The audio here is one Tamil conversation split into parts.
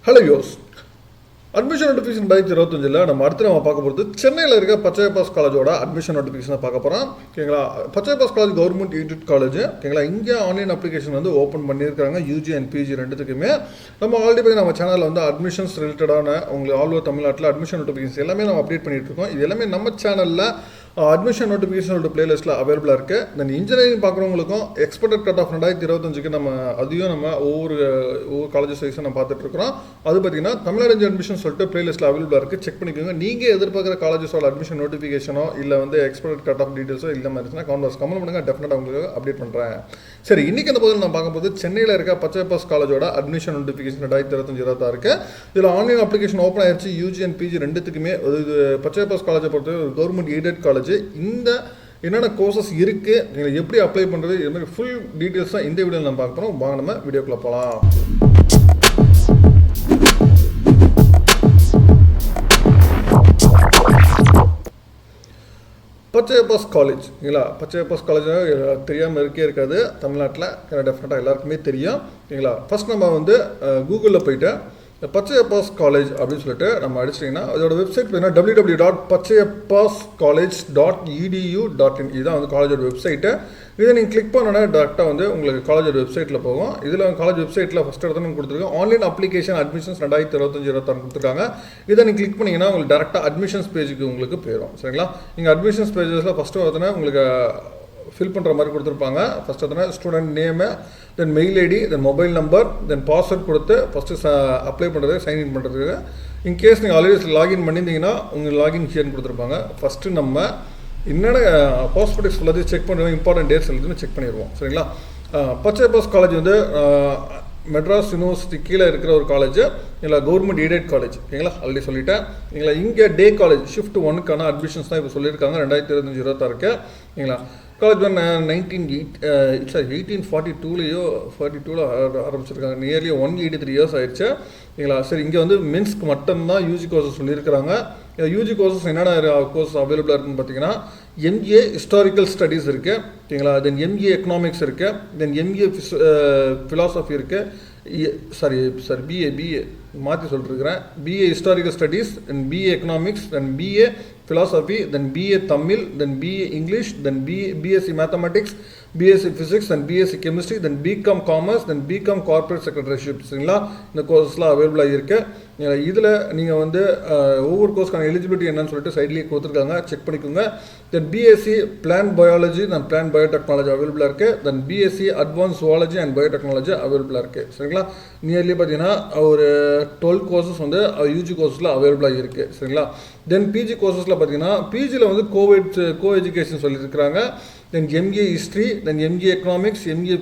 ஹலோ யோஸ் அட்மிஷன் நோட்டிஃபிகேஷன் 2025 நம்ம அடுத்து பார்க்க போகிறது சென்னையில் இருக்க பச்சையப்பாஸ் காலேஜோட அட்மிஷன் நோட்டிஃபிகேஷனை பார்க்க போகிறோம். ஓகேங்களா, Pachaiyappa's college government aided college. ஓகேங்களா, இங்கே ஆன்லைன் அப்ளிகேஷன் வந்து ஓப்பன் பண்ணியிருக்காங்க யூஜி அண்ட் பிஜி ரெண்டுத்துக்குமே. நம்ம ஆல்ரெடி நம்ம சேனலில் வந்து அட்மிஷன்ஸ் ரிலேட்டடான உங்களுக்கு ஆல் ஓவர் தமிழ்நாட்டில் அட்மிஷன் நோட்டிஃபிகேஷன் எல்லாமே நம்ம அப்டேட் பண்ணிட்டு இருக்கோம். இது எல்லாமே நம்ம சேனலில் அட்மிஷன் நோட்டிஃபிகேஷனோட பிளேலிஸ்ட்டில் அவைலபிளாக இருக்குது. தென் இன்ஜினியரிங் பார்க்குறவங்களுக்கும் எக்ஸ்பெக்டட் கட் ஆஃப் 2025 நம்ம அதையும் நம்ம ஒவ்வொரு காலேஜஸ் வைஸும் நம்ம பார்த்துட்ருக்குறோம். அது பார்த்தீங்கன்னா தமிழ்நாடு அட்மிஷன் சொல்லிட்டு பிளேலிஸ்ட்டில் அவைலபிளாக இருக்குது, செக் பண்ணிக்கோங்க. நீங்கள் எதிர்பார்க்குற காலேஜஸோட அட்மிஷன் நோட்டிஃபிகேஷனோ இல்லை வந்து எக்ஸ்பெக்டட் கட் ஆஃப் டீட்டெயில்ஸோ இல்லை மாதிரி இருந்துச்சுன்னா கமெண்ட் பண்ணுங்கள், டெஃபினட்டாக உங்களுக்கு அப்டேட் பண்ணுறேன். சரி, இன்றைக்கி அந்த போதில் நான் பார்க்கும்போது சென்னையில் இருக்க பச்சையப்பாஸ் காலேஜோட அட்மிஷன் நோட்டிஃபிகேஷன் 2025 இருக்குது. இதில் ஆன்லைன் அப்ளிகேஷன் ஓப்பன் ஆயிடுச்சு யூஜி அண்ட் பிஜி ரெண்டுத்துக்குமே. இது பச்சையப்பாஸ் காலேஜை பொறுத்த கவர்மெண்ட் எய்டட் காலேஜ். இந்த என்னென்ன கோர்சஸ் இருக்குது, நீங்கள் எப்படி அப்ளை பண்ணுறது, இது மாதிரி ஃபுல் டீட்டெயில்ஸ் தான் இந்த வீடியோவில் நம்ம பார்க்க போகிறோம். வாங்க நம்ம வீடியோக்குள்ளே போகலாம். பச்சையப்பாஸ் காலேஜ். இல்லைங்களா, பச்சையப்பாஸ் காலேஜ் தெரியாமல் இருக்காது தமிழ்நாட்டில், டெஃபினட்டாக எல்லாருக்குமே தெரியும். இல்லைங்களா, ஃபஸ்ட் நம்ம வந்து கூகுளில் போயிட்டு பச்சையப்பாஸ் காலேஜ் அப்படின்னு சொல்லிட்டு நம்ம அடிச்சிட்டிங்கன்னா அதோட வெப்சைட் பார்த்தீங்கன்னா www.pachayapascollege.edu.in. இதுதான் வந்து காலேஜோட வெப்சைட்டு. இதை நீங்கள் கிளிக் பண்ணோன்னா டேரெக்டாக வந்து உங்களுக்கு காலேஜோட வெப்சைட்டில் போகும். இதில் காலேஜ் வெப்சைட்டில் ஃபஸ்ட் இடத்துல கொடுத்துருக்கோம் ஆன்லைன் அப்ளிகேஷன் அட்மிஷன்ஸ் 2025-26 கொடுத்துருக்காங்க. இதை நீங்கள் கிளிக் பண்ணிங்கன்னா உங்களுக்கு டேரெக்டாக அட்மிஷன்ஸ் பேஜுக்கு உங்களுக்கு போயிடும். சரிங்களா, நீங்கள் அட்மிஷன்ஸ் பேஜஸில் ஃபஸ்ட்டு பார்த்தோன்னா உங்களுக்கு ஃபில் பண்ணுற மாதிரி கொடுத்துருப்பாங்க. ஃபஸ்ட் பார்த்தோன்னா student name, then mail ID, then mobile number, then password கொடுத்து ஃபஸ்ட்டு அப்ளை பண்ணுறது, சைன்இன் பண்ணுறதுக்கு. இன்கேஸ் நீங்கள் ஆல்ரெடி லாகின் பண்ணியிருந்தீங்கன்னா உங்களுக்கு லாகின் ஹியர்னு கொடுத்துருப்பாங்க. ஃபஸ்ட்டு நம்ம என்னென்ன பாஸ்போர்ட்ஸ் எல்லாத்தையும் செக் பண்ணுவோம், இம்பார்ட்டன்ட் டேட்ஸ் எல்லாத்தையும் செக் பண்ணிடுவோம். சரிங்களா, பச்சையப்பாஸ் காலேஜ் வந்து மெட்ராஸ் யூனிவர்சிட்டி கீழே இருக்கிற ஒரு காலேஜ். இல்லை கவர்மெண்ட் எய்டட் காலேஜ். ஓகேங்களா, ஆல்ரெடி சொல்லிட்டேன். இல்லைங்களா, இங்கே டே காலேஜ் ஷிஃப்ட் 1க்கான அட்மிஷன்ஸ் தான் இப்போ சொல்லியிருக்காங்க 2025-26. ஓகேங்களா, காலேஜ் வந்து 1842 ஆரம்பிச்சிருக்காங்க. நியர்லி 183 இயர்ஸ் ஆயிடுச்சு. ஓகேங்களா, சரி, இங்கே வந்து மென்ஸ்க்கு மட்டும்தான் யூஜி கோர்சஸ் சொல்லியிருக்கிறாங்க. யூஜி கோர்சஸ் என்னென்ன கோர்ஸ் அவைலபிளாக இருக்குன்னு பார்த்தீங்கன்னா எம்ஏ ஹிஸ்டாரிக்கல் ஸ்டடீஸ் இருக்குது. ஓகேங்களா, தென் எம்ஏ எக்கனாமிக்ஸ் இருக்குது, தென் எம்ஏ ஃபிலாசபி இருக்குது, பிஏ மாற்றி சொல்லிருக்கிறேன். BA historical studies, then BA economics, then BA philosophy, then BA Tamil, then BA English, then BSc Mathematics, BSc Physics, then BSc Chemistry, then BCom Commerce, then BCom Corporate Secretaryship. சரிங்களா, இந்த கோர்ஸ்லாம் அவைலபிளாக இருக்குது. இதில் நீங்கள் வந்து ஒவ்வொரு கோர்ஸ்க்கான எலிஜிபிலிட்டி என்னன்னு சொல்லிட்டு சைட்லேயே கொடுத்துருக்காங்க, செக் பண்ணிக்கோங்க. தென் பிஎஸ்சி பிளான் பயாலஜி, தென் பிளான் பயோடெக்னாலஜி அவைலபிளாக இருக்குது. தென் BSc advance zoology and biotechnology அவைலபிளாக இருக்குது. சரிங்களா, நியர்லி பார்த்தீங்கன்னா ஒரு 12 கோர்சஸ் வந்து யூஜி கோர்ஸில் அவைலபிளாக இருக்குது. சரிங்களா, தென் பிஜி கோர்சஸில் பார்த்தீங்கன்னா பிஜியில் வந்து கோ எஜுகேஷன் சொல்லியிருக்கிறாங்க. Then MA history, then MA economics, MA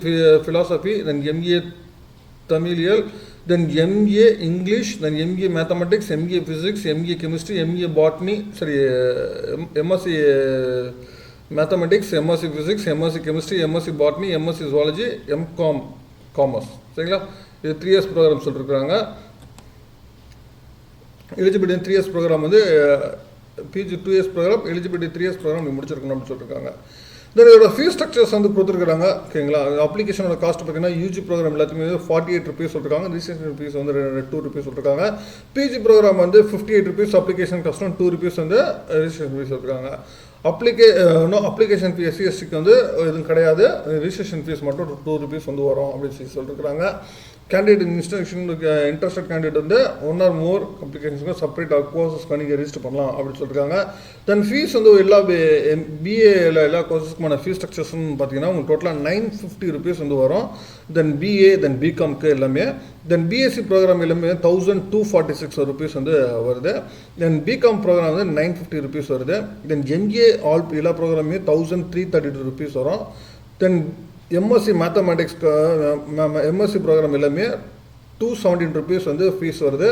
philosophy, then MA தமிழியல், then MA English, then MA mathematics, MA physics, MA chemistry, MA botany, MSc mathematics, MSc physics, MSc chemistry, MSc botany, MSc zoology, MCom commerce. சரிங்களா, இது 3 இயர்ஸ் ப்ரோக்ராம் சொல்லியிருக்கிறாங்க. எலிஜிபிலிட்டி 3 இயர்ஸ் ப்ரோக்ராம் வந்து PG 2 years programme, eligibility 3 years programme நீங்கள் முடிச்சிருக்கணும் அப்படின்னு சொல்லியிருக்காங்க. தென் இதோட ஃபீஸ் ஸ்ட்ரக்சர்ஸ் வந்து கொடுத்துருக்காங்க. ஓகேங்களா, அப்ளிகேஷனோட காஸ்ட் பார்த்தீங்கன்னா யூஜி ப்ரோக்ராம் எல்லாத்துக்குமே 48 rupees சொல்லியிருக்காங்க. ரிஜிஸ்ட்ரேஷன் ஃபீஸ் வந்து 2 rupees சொல்லியிருக்காங்க. பிஜி ப்ரோக்ராம் வந்து 58 rupees அப்ளிகேஷன் கஸ்டம், 2 rupees வந்து ரிஜிஸ்ட்ரேஷன் ஃபீஸ் சொல்லியிருக்காங்க. அப்ளிகேஷன் ஃபீஸ் எஸ்சிஎஸ்சிக்கு வந்து எதுவும் கிடையாது, ரிஜிஸ்ட்ரேஷன் ஃபீஸ் மட்டும் 2 rupees வந்து வரும் அப்படின்னு சொல்லி சொல்லியிருக்காங்க. கேண்டிடேட் இன்ட்ரெஸ்டட் கேண்டிடேட் வந்து 1 or more அப்ளிகேஷன்ஸ்க்கு செப்பரேட் கோர்சஸ்க்கு நீங்கள் ரெஜிஸ்டர் பண்ணலாம் அப்படின்னு சொல்லியிருக்காங்க. தென் ஃபீஸ் வந்து எல்லா பிஏல எல்லா கோர்சஸ்க்குமான ஃபீஸ் ஸ்ட்ரக்சர்ஸ்னு பார்த்தீங்கன்னா உங்களுக்கு டோட்டலாக 950 rupees வந்து வரும். தென் பிஏ, தென் பிகாம்க்கு எல்லாமே. தென் பிஎஸ்சி ப்ரோக்ராம் எல்லாமே 1246 rupees வந்து வருது. தென் பிகாம் ப்ரோக்ராம் வந்து 950 rupees வருது. தென் எம்ஏ எல்லா ப்ரோக்ராமே 1332 rupees வரும். தென் எம்எஸ்சி மேத்தமெட்டிக்ஸ்க்கு எம்எஸ்சி ப்ரோக்ராம் எல்லாமே 217 rupees வந்து ஃபீஸ் வருது.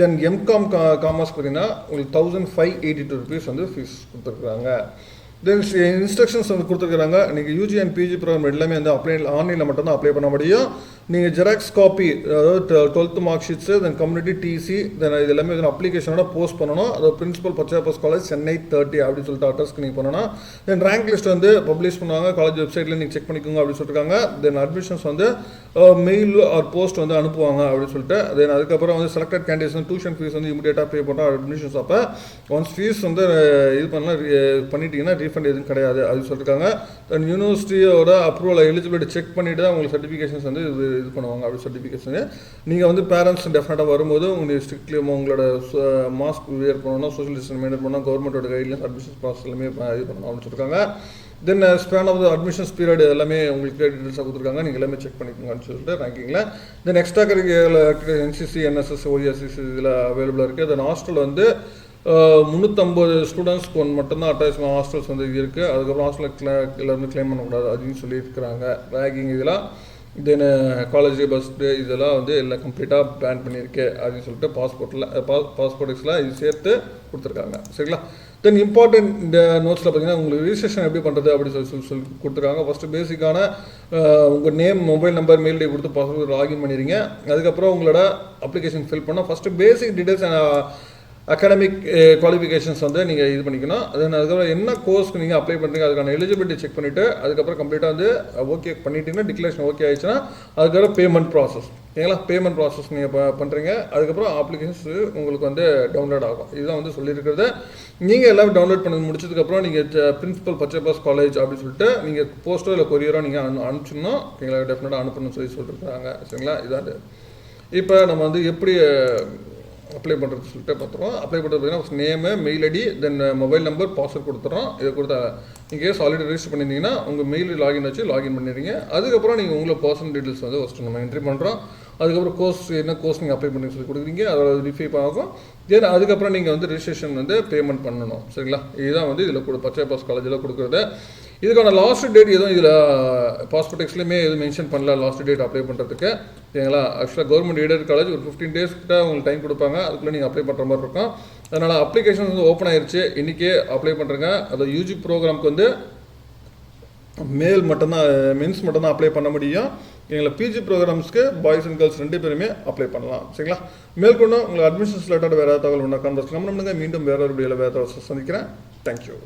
தென் எம்காம் காமர்ஸ் பார்த்தீங்கன்னா உங்களுக்கு 1582 rupees வந்து ஃபீஸ் கொடுத்துருக்குறாங்க. தென் இன்ஸ்ட்ரக்ஷன்ஸ் வந்து கொடுத்துருக்காங்க. நீங்கள் யூஜி அண்ட் பிஜி ப்ரோக்ராம் எல்லாமே வந்து ஆன்லைனில் மட்டும்தான் அப்ளை பண்ண முடியும். நீங்கள் ஜெராக்ஸ் காப்பி, அதாவது 12th mark sheets, then community TC, then இது எல்லாமே வந்து அப்ளிகேஷனோட போஸ்ட் பண்ணணும். அதாவது பிரின்சிபல் பச்சையப்பாஸ் காலேஜ் சென்னை 30 அப்படின்னு சொல்லிட்டு அட்ரஸ்க்கு நீங்கள் பண்ணணும். தென் ரேங்க் லிஸ்ட் வந்து பப்ளிஷ் பண்ணுவாங்க, காலேஜ் வெப்சைட்டில் நீங்கள் செக் பண்ணிக்கோங்க அப்படின்னு சொல்லியிருக்காங்க. தென் அட்மிஷன்ஸ் வந்து மெயில் ஆர் போஸ்ட் வந்து அனுப்புவாங்க அப்படின்னு சொல்லிட்டு. தென் அதுக்கப்புறம் வந்து செலக்டட் கேண்டிடேட்ஸ் வந்து டியூஷன் ஃபீஸ் வந்து இமீடியட்டாக பே பண்ணுறோம் அட்மிஷன்ஸ். அப்போ ஒன்ஸ் ஃபீஸ் வந்து இது பண்ணலாம் பண்ணிட்டீங்கன்னா ரீஃபண்ட் எதுவும் கிடையாது அப்படின்னு சொல்லியிருக்காங்க. தென் யூனிவர்சிட்டியோட அப்ரூவல் எலிஜிபிலிட்டி செக் பண்ணிவிட்டு தான் உங்களுக்கு சர்டிஃபிகேஷன்ஸ் வந்து இது பண்ணுவாங்க. அப்படி சர்டிஃபிகேஷன் நீங்கள் வந்து பேரண்ட்ஸ் டெஃபினட்டாக வரும்போது உங்களுக்கு ஸ்ட்ரிக்ட்லி உங்களோட மாஸ்க் வியர் பண்ணணும், சோஷியல் டிஸ்டன்ஸ் மெயின்டைன் பண்ணணும், கவர்மெண்ட்டோட கைட்லைன்ஸ் அட்மிஷன்ஸ் ப்ராசஸ் எல்லாமே இது பண்ணணும் அப்படின்னு சொல்லியிருக்காங்க. Then span of the admissions period எல்லாமே உங்களுக்கு டீட்டெயில்ஸாக கொடுத்துருக்காங்க. நீங்கள் எல்லாமே செக் பண்ணிக்கோங்கன்னு சொல்லிட்டு ரேங்கிங்கில். Then extra curricular NCC, NSS, OSCC இதில் அவைலபிளாக இருக்குது. தென் ஹாஸ்டல் வந்து 350 ஸ்டூடெண்ட்ஸ்க்கு மட்டும்தான் அட்டாச்மெண்ட் ஹாஸ்டல்ஸ் வந்து இருக்குது. அதுக்கப்புறம் ஹாஸ்டலில் எல்லாருமே கிளைம் பண்ணக்கூடாது அப்படின்னு சொல்லியிருக்கிறாங்க. ரேகிங் இதெல்லாம் தென் காலேஜ் பஸ் இதெல்லாம் வந்து எல்லாம் கம்ப்ளீட்டாக பேன் பண்ணியிருக்கு அப்படின்னு சொல்லிட்டு பாஸ்போர்ட்ஸ்லாம் இது சேர்த்து கொடுத்துருக்காங்க. சரிங்களா? தென் இம்பார்ட்டன்ட் இந்த நோட்ஸில் பார்த்தீங்கன்னா உங்களுக்கு ரிஜிஸ்ட்ரேஷன் எப்படி பண்ணுறது அப்படி சொல்லி கொடுத்துருக்காங்க. ஃபஸ்ட்டு பேசிக்கான உங்கள் name, mobile number, mail ID கொடுத்து பாஸ்போர்ட் லாகின் பண்ணிடுங்க. அதுக்கப்புறம் உங்களோட அப்ளிகேஷன் ஃபில் பண்ணால் first basic details academic qualifications வந்து நீங்கள் இது பண்ணிக்கணும். தென் அதுக்கப்புறம் என்ன கோர்ஸ்க்கு நீங்கள் அப்ளை பண்ணுறீங்க அதுக்கான எலிஜிபிலிட்டி செக் பண்ணிவிட்டு அதுக்கப்புறம் கம்ப்ளீட்டாக வந்து ஓகே பண்ணிட்டீங்கன்னா டிக்ளரேஷன் ஓகே ஆயிடுச்சுன்னா அதுக்கப்புறம் பேமெண்ட் ப்ராசஸ். ஓகேங்களா? பேமெண்ட் ப்ராசஸ் நீங்கள் பண்ணுறீங்க. அதுக்கப்புறம் அப்ளிகேஷன்ஸ் உங்களுக்கு வந்து டவுன்லோட் ஆகும். இதுதான் வந்து சொல்லியிருக்கிறது. நீங்கள் எல்லாம் டவுன்லோட் பண்ணி முடிச்சதுக்கப்புறம் நீங்கள் பிரின்சிபல் பச்சையப்பாஸ் காலேஜ் அப்படின்னு சொல்லிட்டு நீங்கள் போஸ்ட்டோ இல்லை கொரியரோ நீங்கள் அனுப்பிச்சிடணும். ஓகேங்களா? டெஃபினட்டாக அனுப்பணும்னு சொல்லியிருக்காங்க. சரிங்களா? இதான் இப்போ நம்ம வந்து எப்படி அப்ளை பண்ணுறது சொல்லிட்டு பார்த்துருவோம். அப்ளை பண்ணுறது பார்த்தீங்கன்னா name, mail ID, then mobile number, password கொடுத்துறோம். இதை கொடுத்தா இன்கேஸ் ஆல்ரெடி ரெஜிஸ்டர் பண்ணியிருந்தீங்கன்னா உங்கள் மெயில் லாகின் வச்சு லாகின் பண்ணிடுறீங்க. அதுக்கப்புறம் நீங்கள் உங்களை பர்சனல் டீட்டெயில்ஸ் வந்து ஃபஸ்ட்டு நம்ம என்ட்ரி பண்ணுறோம். அதுக்கப்புறம் கோர்ஸ் என்ன கோர்ஸ் நீங்கள் அப்ளை பண்ணி சொல்லி கொடுக்குறீங்க, அதோட வெரிஃபை ஆகும். தென் அதுக்கப்புறம் நீங்கள் வந்து ரெஜிஸ்ட்ரேஷன் வந்து பேமெண்ட் பண்ணணும். சரிங்களா? இதுதான் வந்து இதில் பச்சையப்பாஸ் காலேஜில் கொடுக்குறது. இதுக்கான லாஸ்ட் டேட் எதுவும் இதில் பாஸ்போர்ட் எக்ஸ்லையுமே எதுவும் மென்ஷன் பண்ணல லாஸ்ட் டேட் அப்ளை பண்ணுறதுக்கு. சரிங்களா? ஆக்சுவலாக கவர்மெண்ட் எய்டட் காலேஜ் ஒரு 15 days கிட்ட உங்களுக்கு டைம் கொடுப்பாங்க. அதுக்குள்ளே நீங்கள் அப்ளை பண்ணுற மாதிரி இருக்கும். அதனால் அப்ளிகேஷன் வந்து ஓப்பன் ஆயிடுச்சு. இன்றைக்கே அப்ளை பண்ணுறேங்க. அது யூஜி ப்ரோக்ராமுக்கு வந்து மென்ஸ் மட்டும்தான் அப்ளை பண்ண முடியும். எங்களை பிஜி ப்ரோக்ராம்ஸ்க்கு பாய்ஸ் அண்ட் கேர்ள்ஸ் 2 பேருமே அப்ளை பண்ணலாம். சரிங்களா? மேற்கொண்டு உங்களுக்கு அட்மிஷன்ஸ் ரிலேட்டட் வேறு தகவல் ஒன்றா கான்வர்ஸ் பண்ணுங்க. மீண்டும் வேறு ஒரு வீடியோவில் வேறு தகவல் சந்திக்கிறேன். தேங்க்யூ.